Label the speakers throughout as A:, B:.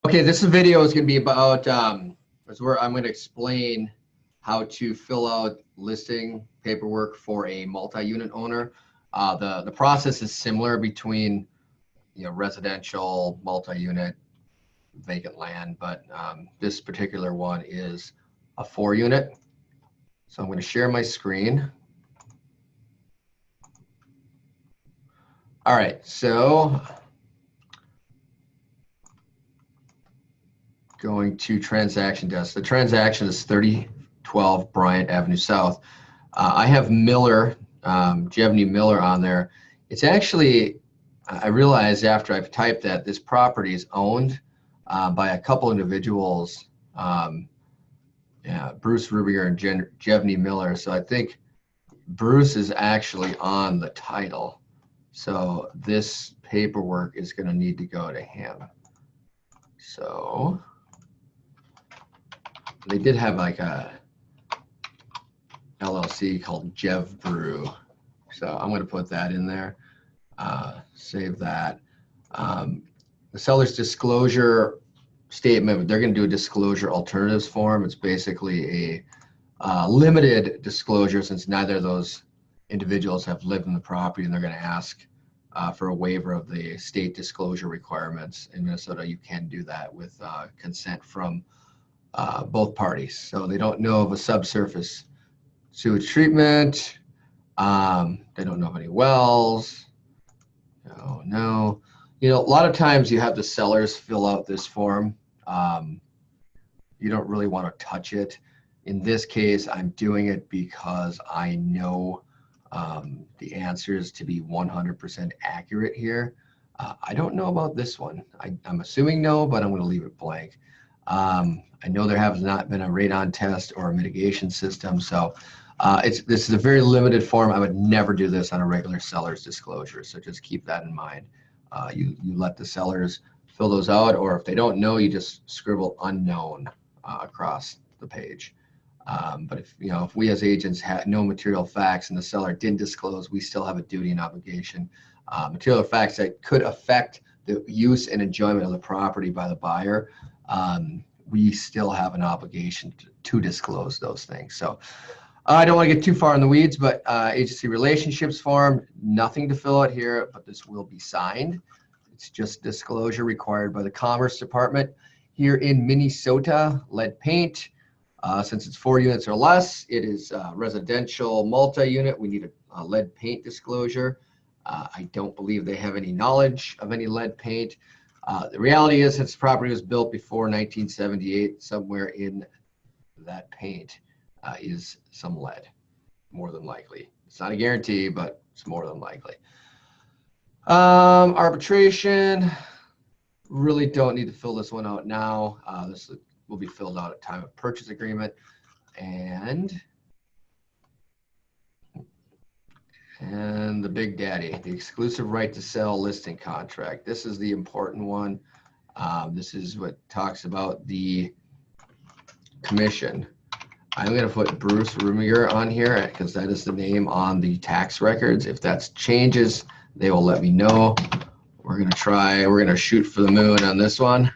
A: Okay, this video is going to be about is where I'm going to explain how to fill out listing paperwork for a multi-unit owner. The process is similar between residential, multi-unit, vacant land, but this particular one is a 4-unit. So I'm going to share my screen. All right, so going to transaction desk. The transaction is 3012 Bryant Avenue South. I have Miller, Jevney Miller on there. It's actually, I realized after I've typed that this property is owned by a couple individuals, Bruce Rubiger and Jevney Miller. So I think Bruce is actually on the title. So this paperwork is going to need to go to him. So they did have like a LLC called Jev Brew. So I'm going to put that in there, save that. The seller's disclosure statement, they're going to do a disclosure alternatives form. It's basically a limited disclosure since neither of those individuals have lived in the property, and they're going to ask for a waiver of the state disclosure requirements. In Minnesota, you can do that with consent from both parties. So they don't know of a subsurface sewage treatment. They don't know of any wells. No. A lot of times you have the sellers fill out this form. You don't really want to touch it. In this case, I'm doing it because I know the answers to be 100% accurate here. I don't know about this one. I'm assuming no, but I'm going to leave it blank. I know there has not been a radon test or a mitigation system, so this is a very limited form. I would never do this on a regular seller's disclosure, so just keep that in mind. You let the sellers fill those out, or if they don't know, you just scribble unknown across the page. But if we as agents had no material facts and the seller didn't disclose, we still have a duty and obligation. Material facts that could affect the use and enjoyment of the property by the buyer, we still have an obligation to disclose those things. So I don't want to get too far in the weeds, but agency relationships form, nothing to fill out here, but this will be signed. It's just disclosure required by the Commerce Department. Here in Minnesota, lead paint. Since it's 4 units or less, it is residential multi-unit. We need a lead paint disclosure. I don't believe they have any knowledge of any lead paint. The reality is, since the property was built before 1978, somewhere in that paint is some lead, more than likely. It's not a guarantee, but it's more than likely. Arbitration, really don't need to fill this one out now. This will be filled out at time of purchase agreement. And the big daddy, the exclusive right to sell listing contract. This is the important one. This is what talks about the commission. I'm going to put Bruce Rumiger on here because that is the name on the tax records. If that changes, they will let me know. We're going to shoot for the moon on this one.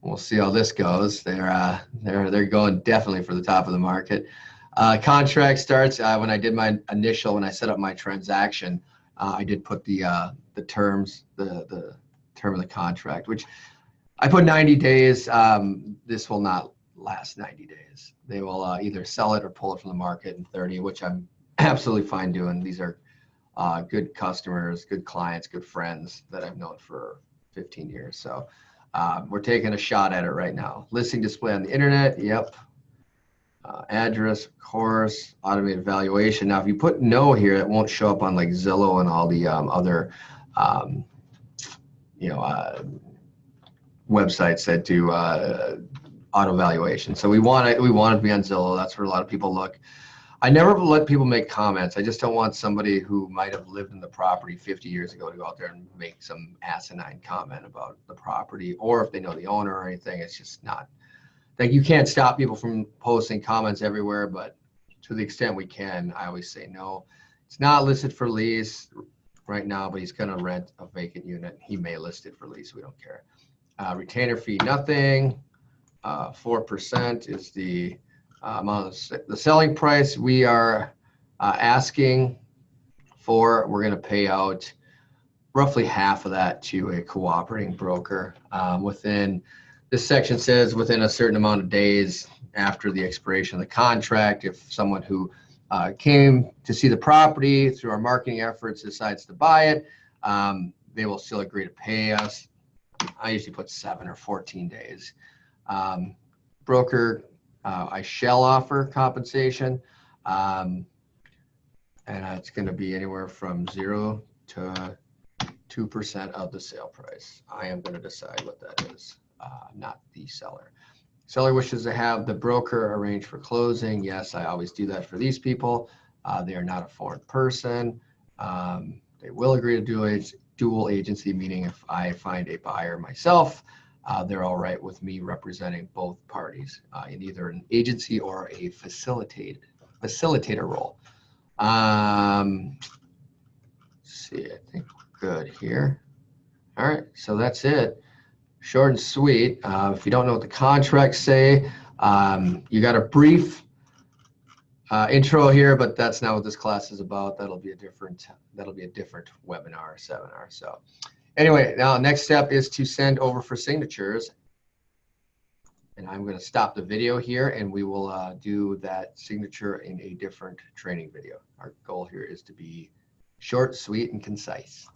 A: We'll see how this goes. They're going definitely for the top of the market. Contract starts when I did my initial, when I set up my transaction, I did put the terms, the term of the contract, which I put 90 days. This will not last 90 days. They will either sell it or pull it from the market in 30, which I'm absolutely fine doing. These are good customers, good clients, good friends that I've known for 15 years. So we're taking a shot at it right now. Listing display on the internet. Yep. Address, of course, automated valuation. Now, if you put no here, it won't show up on like Zillow and all the other, websites that do auto valuation. So we want it to be on Zillow. That's where a lot of people look. I never let people make comments. I just don't want somebody who might have lived in the property 50 years ago to go out there and make some asinine comment about the property, or if they know the owner or anything. It's just not. Like, you can't stop people from posting comments everywhere, but to the extent we can, I always say no. It's not listed for lease. right now, but he's going to rent a vacant unit. He may list it for lease. We don't care. Retainer fee, nothing. 4% is the amount of the selling price we are asking for. We're going to pay out roughly half of that to a cooperating broker. Within this section says within a certain amount of days after the expiration of the contract, if someone who came to see the property through our marketing efforts decides to buy it, they will still agree to pay us. I usually put 7 or 14 days. Broker, I shall offer compensation, and it's going to be anywhere from 0 to 2% of the sale price. I am going to decide what that is, not the seller. Seller wishes to have the broker arrange for closing. Yes, I always do that for these people. They are not a foreign person. They will agree to do a dual agency, meaning if I find a buyer myself, they're all right with me representing both parties in either an agency or a facilitator role. Let's see, I think we're good here. All right, so that's it. Short and sweet. If you don't know what the contracts say, you got a brief intro here, but that's not what this class is about. That'll be a different webinar or seminar. So anyway, now next step is to send over for signatures. And I'm going to stop the video here, and we will do that signature in a different training video. Our goal here is to be short, sweet, and concise.